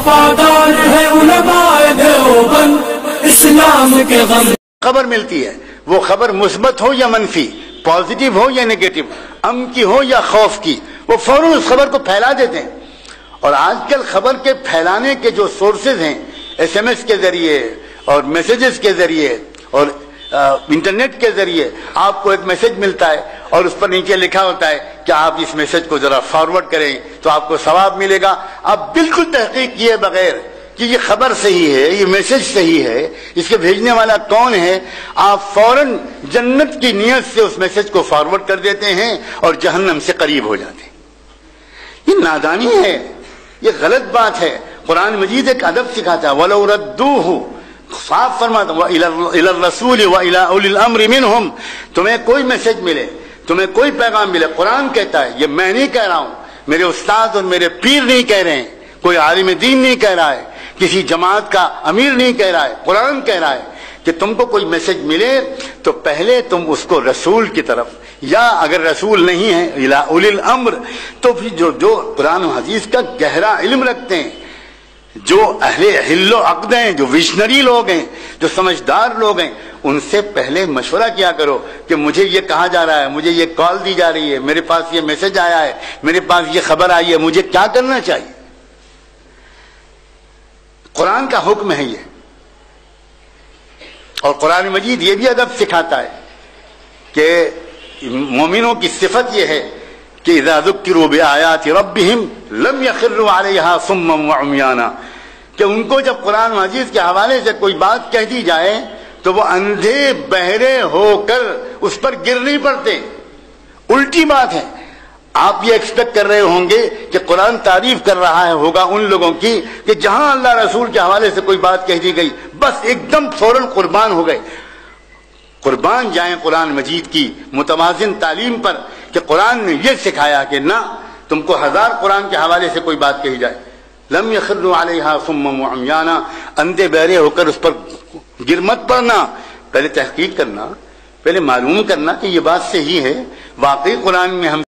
وفادار ہے علماء دیوبند اسلام کے غم. خبر ملتی ہے، وہ خبر مثبت ہو یا منفی، پازیٹیو ہو یا نیگیٹو، امن کی ہو یا خوف کی، وہ فوراً اس خبر کو پھیلا دیتے ہیں. اور آج کل خبر کے پھیلانے کے جو سورسز ہیں، ایس ایم ایس کے ذریعے اور میسیجز کے ذریعے اور انٹرنیٹ کے ذریعے آپ کو ایک میسج ملتا ہے اور اس پر نیچے لکھا ہوتا ہے کہ آپ اس میسج کو ذرا فارورڈ کریں تو آپ کو ثواب ملے گا. آپ بالکل تحقیق کیے بغیر کہ یہ خبر صحیح ہے، یہ میسج صحیح ہے، اس کے بھیجنے والا کون ہے، آپ فوراً جنت کی نیت سے اس میسج کو فارورڈ کر دیتے ہیں اور جہنم سے قریب ہو جاتے ہیں. یہ نادانی ہے، یہ غلط بات ہے. قرآن مجید ایک ادب سکھاتا ہے، وَلَوْ رَدُّوهُ، صاف فرماتا وَإِلَى الرَّسُولِ وَإِلَى أُولِي الْأَمْرِ مِنْهُمْ. تمہیں کوئی میسج ملے، تمہیں کوئی پیغام ملے، قرآن کہتا ہے، یہ میں نہیں کہہ رہا ہوں، میرے استاد اور میرے پیر نہیں کہہ رہے ہیں، کوئی عالم دین نہیں کہہ رہا ہے، کسی جماعت کا امیر نہیں کہہ رہا ہے، قرآن کہہ رہا ہے کہ تم کو کوئی میسج ملے تو پہلے تم اس کو رسول کی طرف، یا اگر رسول نہیں ہے اِلَى أُولِي الْأَمْرِ، تو پھر جو قرآن و حدیث کا گہرا علم رکھتے ہیں، جو اہل حل و عقد ہیں، جو ویژنری لوگ ہیں، جو سمجھدار لوگ ہیں، ان سے پہلے مشورہ کیا کرو کہ مجھے یہ کہا جا رہا ہے، مجھے یہ کال دی جا رہی ہے، میرے پاس یہ میسج آیا ہے، میرے پاس یہ خبر آئی ہے، مجھے کیا کرنا چاہیے. قرآن کا حکم ہے یہ. اور قرآن مجید یہ بھی ادب سکھاتا ہے کہ مومنوں کی صفت یہ ہے کہ اذا ذکروا بآیات ربہم لم یخروا علیہا صما وعمیانا، کہ ان کو جب قرآن مجید کے حوالے سے کوئی بات کہہ دی جائے تو وہ اندھے بہرے ہو کر اس پر گر نہیں پڑتے. الٹی بات ہے. آپ یہ ایکسپیکٹ کر رہے ہوں گے کہ قرآن تعریف کر رہا ہے ہوگا ان لوگوں کی کہ جہاں اللہ رسول کے حوالے سے کوئی بات کہہ دی گئی بس ایک دم فوراً قربان ہو گئے. قربان جائیں قرآن مجید کی متوازن تعلیم پر کہ قرآن نے یہ سکھایا کہ نہ تم کو ہزار قرآن کے حوالے سے کوئی بات کہی جائے لم یخروا علیہا صما وعمیانا، اندھے بہرے ہو کر اس پر گر مت پڑنا. پہلے تحقیق کرنا، پہلے معلوم کرنا کہ یہ بات صحیح ہے، واقعی قرآن میں ہم